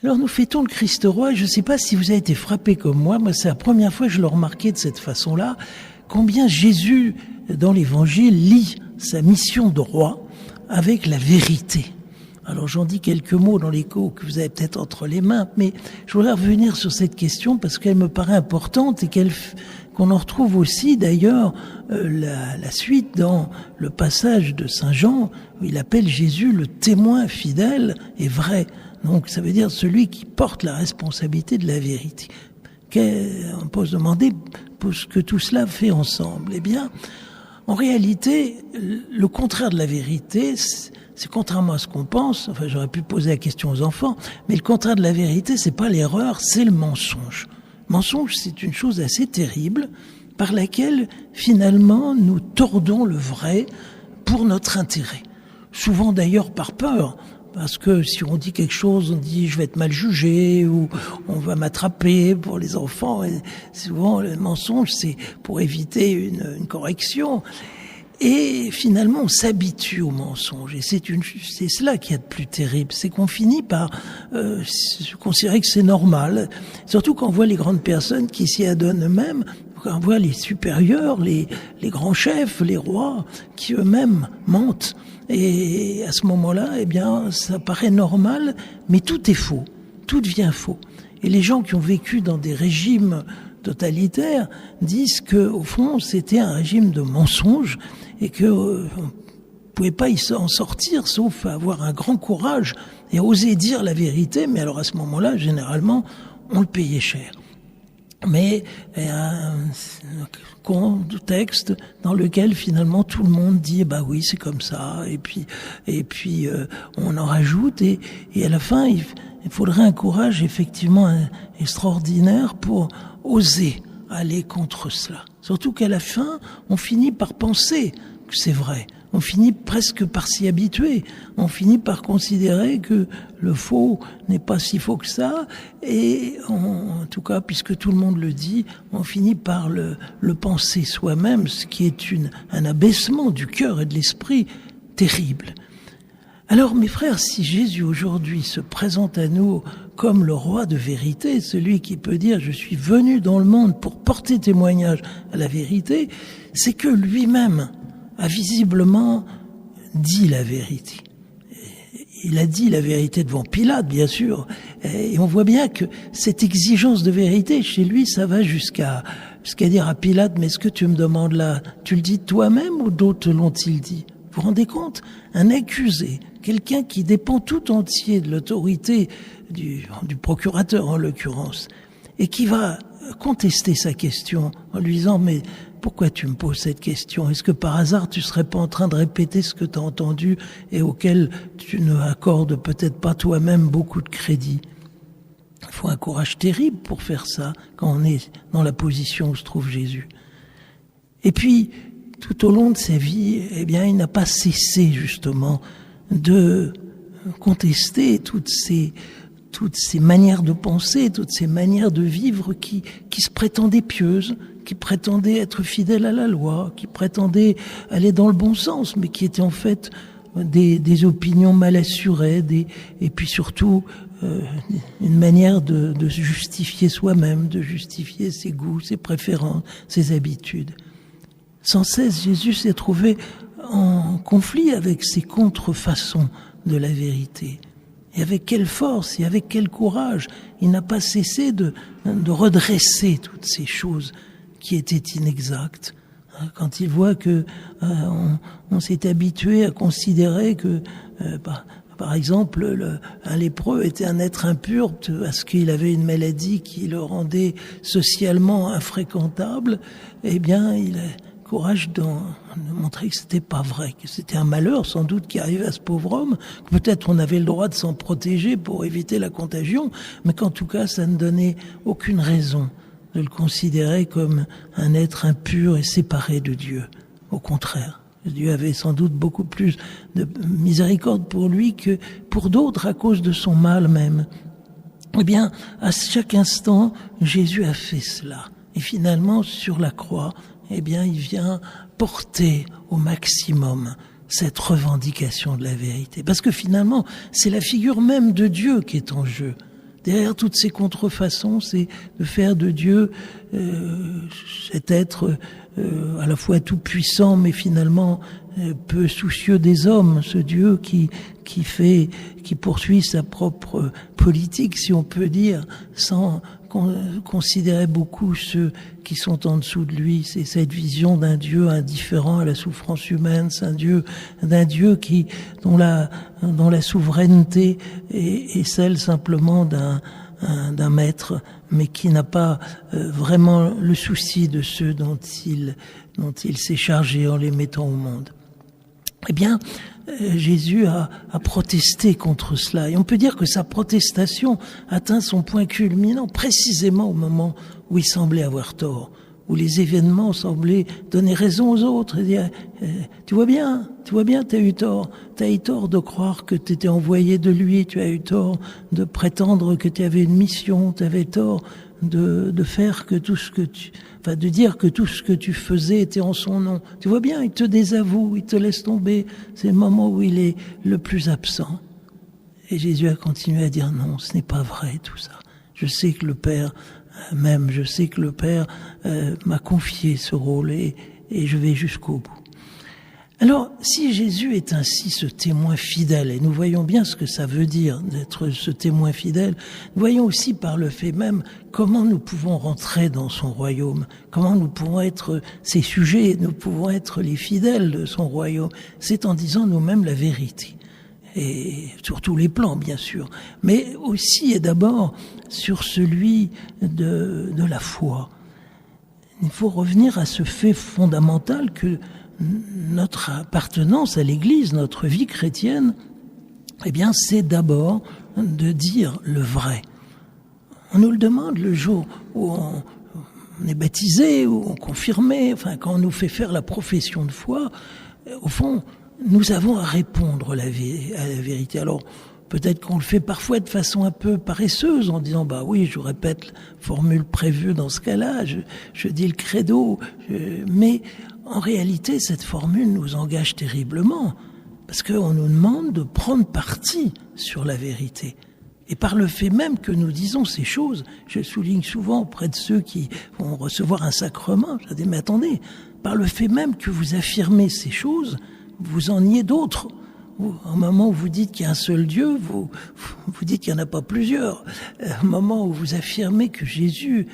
Alors nous fêtons le Christ roi, je ne sais pas si vous avez été frappé comme moi c'est la première fois que je le remarquais de cette façon-là, combien Jésus, dans l'Évangile, lie sa mission de roi avec la vérité. Alors j'en dis quelques mots dans l'écho que vous avez peut-être entre les mains, mais je voudrais revenir sur cette question parce qu'elle me paraît importante et qu'on en retrouve aussi d'ailleurs la suite dans le passage de Saint Jean où il appelle Jésus le témoin fidèle et vrai. Donc ça veut dire celui qui porte la responsabilité de la vérité. On peut se demander ce que tout cela fait ensemble. Eh bien, en réalité, le contraire de la vérité, c'est contrairement à ce qu'on pense, enfin j'aurais pu poser la question aux enfants, mais le contraire de la vérité, c'est pas l'erreur, c'est le mensonge. Le mensonge, c'est une chose assez terrible par laquelle finalement nous tordons le vrai pour notre intérêt. Souvent d'ailleurs par peur. Parce que si on dit quelque chose, on dit je vais être mal jugé ou on va m'attraper pour les enfants. Et souvent le mensonge, c'est pour éviter une correction. Et finalement, on s'habitue au mensonge. Et c'est cela qui est le plus terrible. C'est qu'on finit par considérer que c'est normal. Surtout quand on voit les grandes personnes qui s'y adonnent eux-mêmes. Quand on voit les supérieurs, les grands chefs, les rois, qui eux-mêmes mentent. Et à ce moment-là, eh bien, ça paraît normal, mais tout est faux. Tout devient faux. Et les gens qui ont vécu dans des régimes totalitaires disent que, au fond, c'était un régime de mensonges et que on pouvait pas en sortir sauf avoir un grand courage et oser dire la vérité. Mais alors à ce moment-là, généralement, on le payait cher. Mais un contexte dans lequel finalement tout le monde dit bah oui c'est comme ça et puis on en rajoute et à la fin il faudrait un courage effectivement extraordinaire pour oser aller contre cela. Surtout qu'à la fin on finit par penser que c'est vrai. On finit presque par s'y habituer. On finit par considérer que le faux n'est pas si faux que ça. Et en tout cas, puisque tout le monde le dit, on finit par le penser soi-même, ce qui est un abaissement du cœur et de l'esprit terrible. Alors, mes frères, si Jésus aujourd'hui se présente à nous comme le roi de vérité, celui qui peut dire « Je suis venu dans le monde pour porter témoignage à la vérité », c'est que lui-même a visiblement dit la vérité. Il a dit la vérité devant Pilate, bien sûr, et on voit bien que cette exigence de vérité, chez lui, ça va jusqu'à dire à Pilate, mais ce que tu me demandes là, tu le dis toi-même ou d'autres l'ont-ils dit? Vous vous rendez compte? Un accusé, quelqu'un qui dépend tout entier de l'autorité du procurateur en l'occurrence, et qui va contester sa question en lui disant, mais pourquoi tu me poses cette question? Est-ce que par hasard tu serais pas en train de répéter ce que tu as entendu et auquel tu ne accordes peut-être pas toi-même beaucoup de crédit? Il faut un courage terrible pour faire ça quand on est dans la position où se trouve Jésus. Et puis, tout au long de sa vie, eh bien, il n'a pas cessé justement de contester toutes ces manières de penser, toutes ces manières de vivre qui se prétendaient pieuses, qui prétendaient être fidèles à la loi, qui prétendaient aller dans le bon sens, mais qui étaient en fait des opinions mal assurées, et puis surtout une manière de justifier soi-même, de justifier ses goûts, ses préférences, ses habitudes. Sans cesse, Jésus s'est trouvé en conflit avec ces contrefaçons de la vérité. Et avec quelle force et avec quel courage il n'a pas cessé de redresser toutes ces choses qui étaient inexactes. Quand il voit que on s'est habitué à considérer que, par exemple, un lépreux était un être impur parce qu'il avait une maladie qui le rendait socialement infréquentable, eh bien, il a courage de montrer que c'était pas vrai, que c'était un malheur sans doute qui arrivait à ce pauvre homme, que peut-être on avait le droit de s'en protéger pour éviter la contagion, mais qu'en tout cas ça ne donnait aucune raison de le considérer comme un être impur et séparé de Dieu. Au contraire, Dieu avait sans doute beaucoup plus de miséricorde pour lui que pour d'autres à cause de son mal même. Eh bien, à chaque instant, Jésus a fait cela. Et finalement, sur la croix, eh bien, il vient porter au maximum cette revendication de la vérité. Parce que finalement, c'est la figure même de Dieu qui est en jeu. derrière toutes ces contrefaçons, c'est de faire de Dieu cet être à la fois tout puissant, mais finalement peu soucieux des hommes, ce Dieu qui poursuit sa propre politique, si on peut dire, sans considérer beaucoup ceux qui sont en dessous de lui. C'est cette vision d'un Dieu indifférent à la souffrance humaine, c'est d'un Dieu dont la souveraineté est celle simplement d'un maître, mais qui n'a pas vraiment le souci de ceux dont il s'est chargé en les mettant au monde. Eh bien, Jésus a protesté contre cela. Et on peut dire que sa protestation atteint son point culminant précisément au moment où il semblait avoir tort, où les événements semblaient donner raison aux autres et dire tu vois bien, t'as eu tort de croire que t'étais envoyé de lui, tu as eu tort de prétendre que tu avais une mission, tu avais tort de faire que de dire que tout ce que tu faisais était en son nom. Tu vois bien, il te désavoue, il te laisse tomber. C'est le moment où il est le plus absent. Et Jésus a continué à dire non, ce n'est pas vrai tout ça. Je sais que le Père m'aime, je sais que le Père m'a confié ce rôle et je vais jusqu'au bout. Alors, si Jésus est ainsi ce témoin fidèle, et nous voyons bien ce que ça veut dire d'être ce témoin fidèle, nous voyons aussi par le fait même comment nous pouvons rentrer dans son royaume, comment nous pouvons être ses sujets, nous pouvons être les fidèles de son royaume. C'est en disant nous-mêmes la vérité. Et sur tous les plans, bien sûr, mais aussi et d'abord sur celui de la foi. Il faut revenir à ce fait fondamental que notre appartenance à l'Église, notre vie chrétienne, eh bien, c'est d'abord de dire le vrai. On nous le demande le jour où on est baptisé, où on est confirmé, enfin, quand on nous fait faire la profession de foi, au fond, nous avons à répondre à la vérité. Alors, peut-être qu'on le fait parfois de façon un peu paresseuse en disant bah oui, je répète la formule prévue dans ce cas-là, je dis le credo, mais en réalité, cette formule nous engage terriblement parce qu'on nous demande de prendre parti sur la vérité. Et par le fait même que nous disons ces choses, je souligne souvent auprès de ceux qui vont recevoir un sacrement, je dis mais attendez, par le fait même que vous affirmez ces choses, vous en niez d'autres. Au moment où vous dites qu'il y a un seul Dieu, vous dites qu'il n'y en a pas plusieurs. Au moment où vous affirmez que Jésus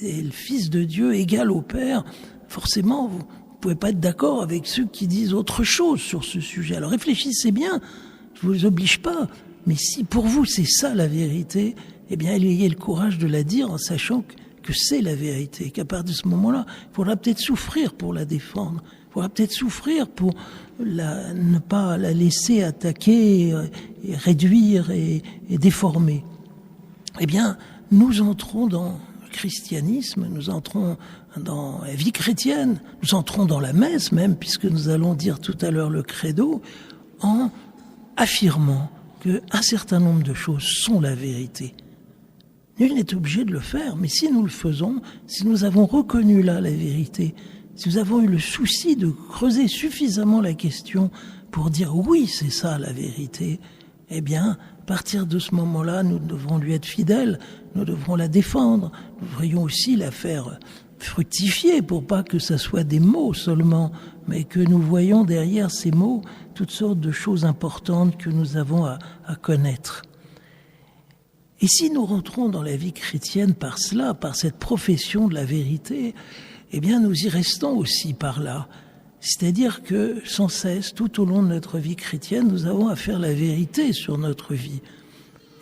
est le Fils de Dieu égal au Père, forcément, vous ne pouvez pas être d'accord avec ceux qui disent autre chose sur ce sujet. Alors réfléchissez bien, je ne vous oblige pas, mais si pour vous c'est ça la vérité, eh bien ayez le courage de la dire en sachant que c'est la vérité, qu'à partir de ce moment-là, il faudra peut-être souffrir pour la défendre. Il faudra peut-être souffrir pour ne pas la laisser attaquer, et réduire et déformer. Eh bien, nous entrons dans le christianisme, nous entrons dans la vie chrétienne, nous entrons dans la messe même, puisque nous allons dire tout à l'heure le credo, en affirmant qu'un certain nombre de choses sont la vérité. Nul n'est obligé de le faire, mais si nous le faisons, si nous avons reconnu là la vérité, si nous avons eu le souci de creuser suffisamment la question pour dire oui, c'est ça la vérité, eh bien, à partir de ce moment-là, nous devrons lui être fidèles, nous devrons la défendre, nous devrions aussi la faire fructifier pour pas que ça soit des mots seulement, mais que nous voyons derrière ces mots toutes sortes de choses importantes que nous avons à connaître. Et si nous rentrons dans la vie chrétienne par cela, par cette profession de la vérité, eh bien nous y restons aussi par là. C'est-à-dire que sans cesse, tout au long de notre vie chrétienne, nous avons à faire la vérité sur notre vie.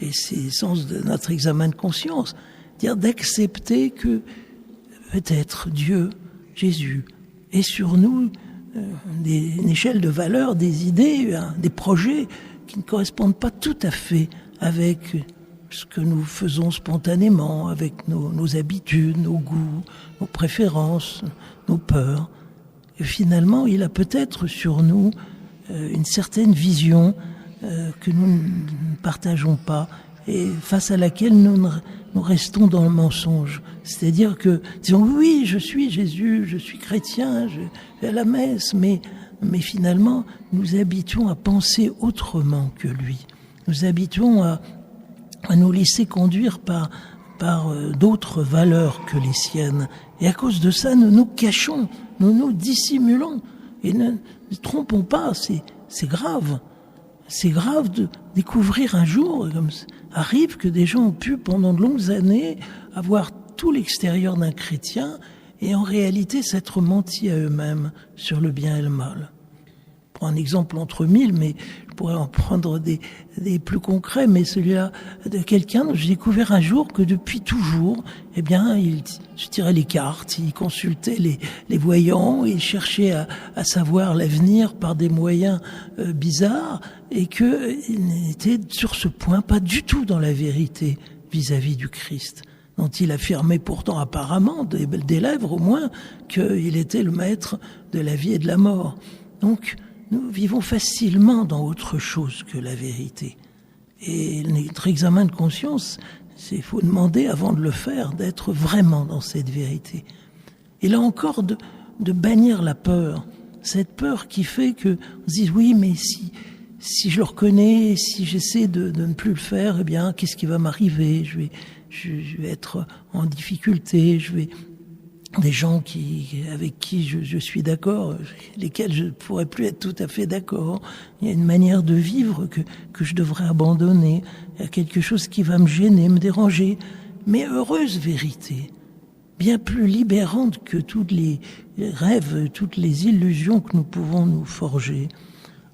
Et c'est le sens de notre examen de conscience, c'est-à-dire d'accepter que peut-être Dieu, Jésus, est sur nous une échelle de valeurs, des idées, des projets qui ne correspondent pas tout à fait avec ce que nous faisons spontanément, avec nos habitudes, nos goûts, nos préférences, nos peurs. Et finalement, il a peut-être sur nous une certaine vision que nous ne partageons pas et face à laquelle nous restons dans le mensonge. C'est-à-dire que, disons, oui, je suis Jésus, je suis chrétien, je vais à la messe, mais finalement, nous habituons à penser autrement que lui. Nous habituons à à nous laisser conduire par d'autres valeurs que les siennes. Et à cause de ça, nous nous cachons, nous nous dissimulons. Et ne trompons pas, c'est grave. C'est grave de découvrir un jour, comme ça arrive, que des gens ont pu pendant de longues années avoir tout l'extérieur d'un chrétien et en réalité s'être menti à eux-mêmes sur le bien et le mal. Je prends un exemple entre mille, mais je pourrais en prendre des plus concrets, mais celui-là de quelqu'un dont j'ai découvert un jour que depuis toujours, eh bien, il se tirait les cartes, il consultait les voyants, il cherchait à savoir l'avenir par des moyens bizarres, et qu'il n'était sur ce point pas du tout dans la vérité vis-à-vis du Christ, dont il affirmait pourtant apparemment, des lèvres au moins, qu'il était le maître de la vie et de la mort. Donc, nous vivons facilement dans autre chose que la vérité. Et notre examen de conscience, il faut demander avant de le faire d'être vraiment dans cette vérité. Et là encore, de bannir la peur. Cette peur qui fait que on se dise oui, mais si je le reconnais, si j'essaie de ne plus le faire, eh bien, qu'est-ce qui va m'arriver ? Je vais être en difficulté, des gens avec qui je suis d'accord, lesquels je ne pourrais plus être tout à fait d'accord. Il y a une manière de vivre que je devrais abandonner. Il y a quelque chose qui va me gêner, me déranger. Mais heureuse vérité, bien plus libérante que tous les rêves, toutes les illusions que nous pouvons nous forger.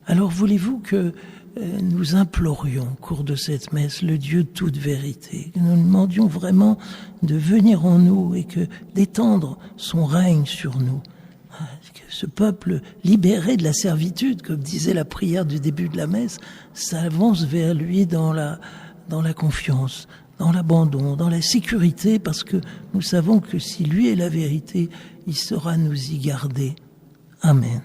Alors voulez-vous que nous implorions au cours de cette messe le Dieu de toute vérité, que nous demandions vraiment de venir en nous et d'étendre son règne sur nous, que ce peuple libéré de la servitude, comme disait la prière du début de la messe, s'avance vers lui dans la confiance, dans l'abandon, dans la sécurité, parce que nous savons que si lui est la vérité, il saura nous y garder. Amen.